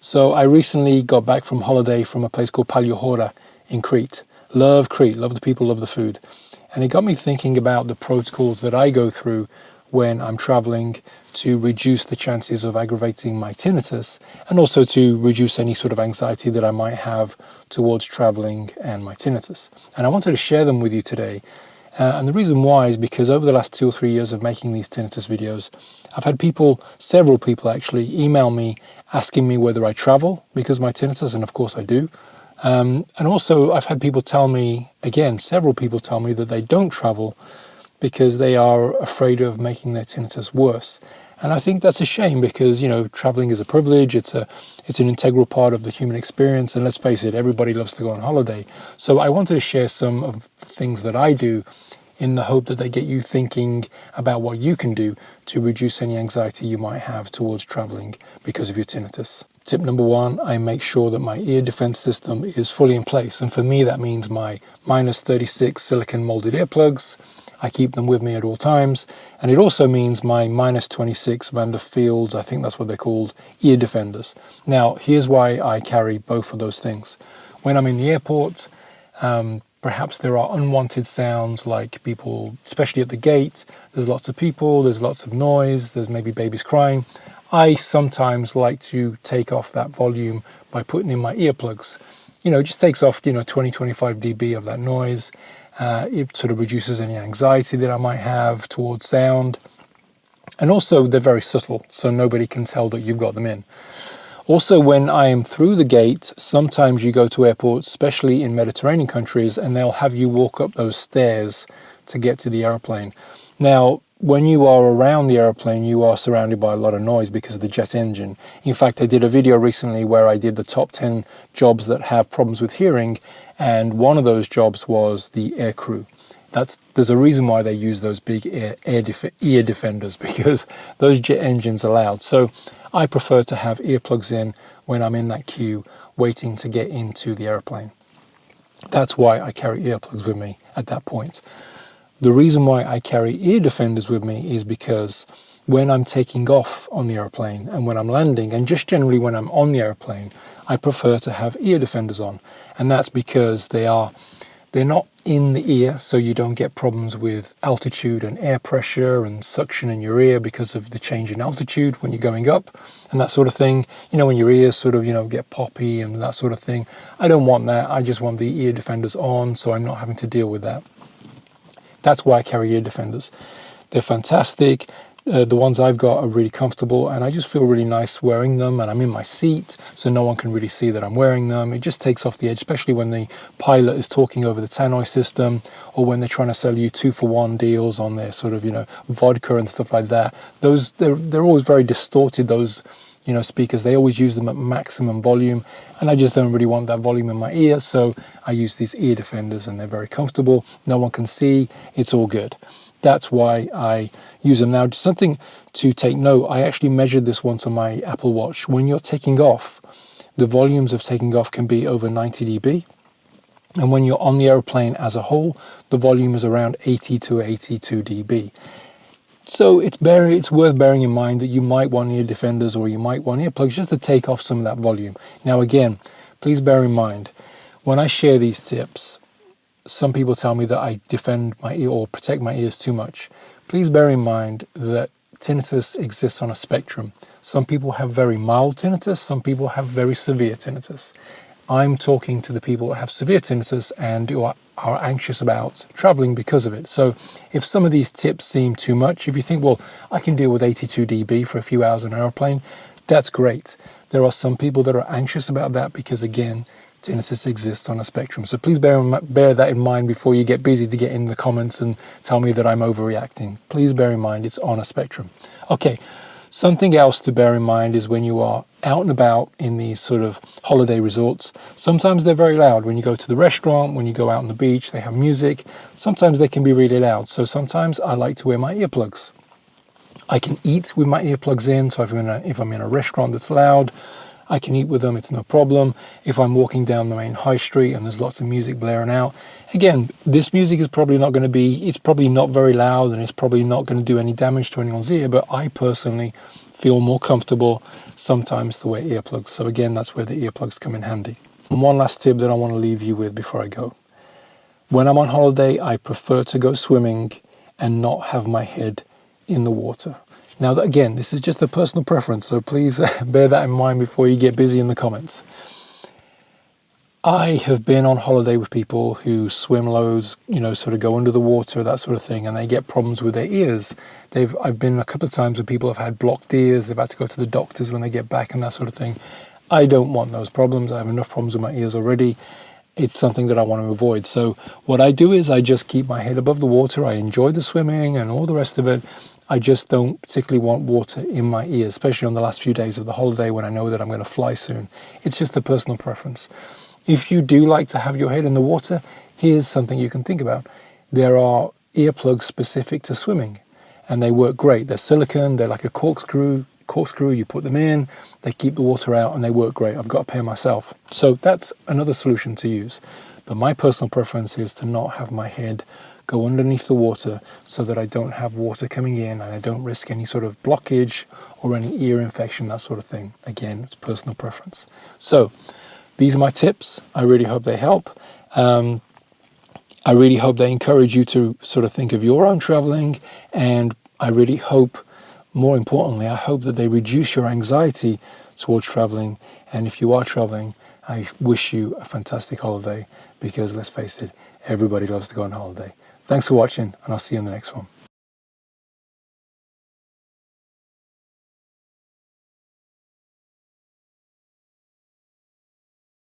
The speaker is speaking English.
So I recently got back from holiday from a place called Paliohora in Crete. Love Crete, love the people, love the food. And it got me thinking about the protocols that I go through when I'm traveling to reduce the chances of aggravating my tinnitus and also to reduce any sort of anxiety that I might have towards traveling and my tinnitus. And I wanted to share them with you today. And the reason why is because over the last 2 or 3 years of making these tinnitus videos, I've had several people actually email me asking me whether I travel because of my tinnitus, and of course I do. And also I've had people tell me, again, several people tell me that they don't travel because they are afraid of making their tinnitus worse. And I think that's a shame because, traveling is a privilege. It's an integral part of the human experience. And let's face it, everybody loves to go on holiday. So I wanted to share some of the things that I do in the hope that they get you thinking about what you can do to reduce any anxiety you might have towards traveling because of your tinnitus. Tip number 1, I make sure that my ear defense system is fully in place. And for me, that means my -36 silicone molded earplugs. I keep them with me at all times. And it also means my -26 Van der Fields, I think that's what they're called, ear defenders. Now, here's why I carry both of those things. When I'm in the airport, perhaps there are unwanted sounds like people, especially at the gate, there's lots of people, there's lots of noise, there's maybe babies crying. I sometimes like to take off that volume by putting in my earplugs. It just takes off, 20-25 dB of that noise. It sort of reduces any anxiety that I might have towards sound. And also they're very subtle, so nobody can tell that you've got them in. Also, when I am through the gate, sometimes you go to airports, especially in Mediterranean countries, and they'll have you walk up those stairs to get to the airplane. Now, when you are around the airplane, you are surrounded by a lot of noise because of the jet engine. In fact, I did a video recently where I did the top 10 jobs that have problems with hearing, and one of those jobs was the air crew. There's a reason why they use those big ear defenders, because those jet engines are loud. So I prefer to have earplugs in when I'm in that queue waiting to get into the airplane. That's why I carry earplugs with me at that point. The reason why I carry ear defenders with me is because when I'm taking off on the airplane and when I'm landing, and just generally when I'm on the airplane, I prefer to have ear defenders on. And that's because they're not in the ear, so you don't get problems with altitude and air pressure and suction in your ear because of the change in altitude when you're going up and that sort of thing. When your ears sort of, get poppy and that sort of thing. I don't want that. I just want the ear defenders on so I'm not having to deal with that. That's why I carry ear defenders. They're fantastic. The ones I've got are really comfortable, and I just feel really nice wearing them, and I'm in my seat, so no one can really see that I'm wearing them. It just takes off the edge, especially when the pilot is talking over the tannoy system, or when they're trying to sell you 2-for-1 deals on their sort of, vodka and stuff like that. They're always very distorted, those speakers. They always use them at maximum volume, and I just don't really want that volume in my ear, so I use these ear defenders, and they're very comfortable. No one can see. It's all good. That's why I use them. Now, just something to take note, I actually measured this once on my Apple Watch. When you're taking off, the volumes of taking off can be over 90 dB. And when you're on the airplane as a whole, the volume is around 80 to 82 dB. So it's worth bearing in mind that you might want ear defenders or you might want earplugs just to take off some of that volume. Now, again, please bear in mind, when I share these tips, some people tell me that I defend my ear or protect my ears too much. Please bear in mind that tinnitus exists on a spectrum. Some people have very mild tinnitus, some people have very severe tinnitus. I'm talking to the people that have severe tinnitus and who are anxious about traveling because of it. So if some of these tips seem too much, if you think, well, I can deal with 82 dB for a few hours on an airplane, that's great. There are some people that are anxious about that because, again, tinnitus exists on a spectrum. So please bear that in mind before you get busy to get in the comments and tell me that I'm overreacting. Please bear in mind it's on a spectrum. Okay, something else to bear in mind is when you are out and about in these sort of holiday resorts, sometimes they're very loud. When you go to the restaurant, when you go out on the beach, they have music. Sometimes they can be really loud. So sometimes I like to wear my earplugs. I can eat with my earplugs in. So if I'm in a restaurant that's loud, I can eat with them, it's no problem. If I'm walking down the main high street and there's lots of music blaring out, again, this music is probably not going to be, it's probably not very loud and it's probably not going to do any damage to anyone's ear, but I personally feel more comfortable sometimes to wear earplugs. So again, that's where the earplugs come in handy. And one last tip that I want to leave you with before I go. When I'm on holiday, I prefer to go swimming and not have my head in the water. Now, again, this is just a personal preference, so please bear that in mind before you get busy in the comments. I have been on holiday with people who swim loads, sort of go under the water, that sort of thing, and they get problems with their ears. I've been a couple of times where people have had blocked ears, they've had to go to the doctors when they get back and that sort of thing. I don't want those problems. I have enough problems with my ears already. It's something that I want to avoid. So what I do is I just keep my head above the water. I enjoy the swimming and all the rest of it. I just don't particularly want water in my ears, especially on the last few days of the holiday when I know that I'm going to fly soon. It's just a personal preference. If you do like to have your head in the water, here's something you can think about. There are earplugs specific to swimming, and they work great. They're silicone, they're like a corkscrew, you put them in, they keep the water out, and they work great. I've got a pair myself. So that's another solution to use. But my personal preference is to not have my head go underneath the water so that I don't have water coming in and I don't risk any sort of blockage or any ear infection, that sort of thing. Again, it's personal preference. So these are my tips. I really hope they help. I really hope they encourage you to sort of think of your own traveling, and I really hope, more importantly, I hope that they reduce your anxiety towards traveling. And if you are traveling, I wish you a fantastic holiday, because let's face it, everybody loves to go on holiday. Thanks for watching, and I'll see you in the next one.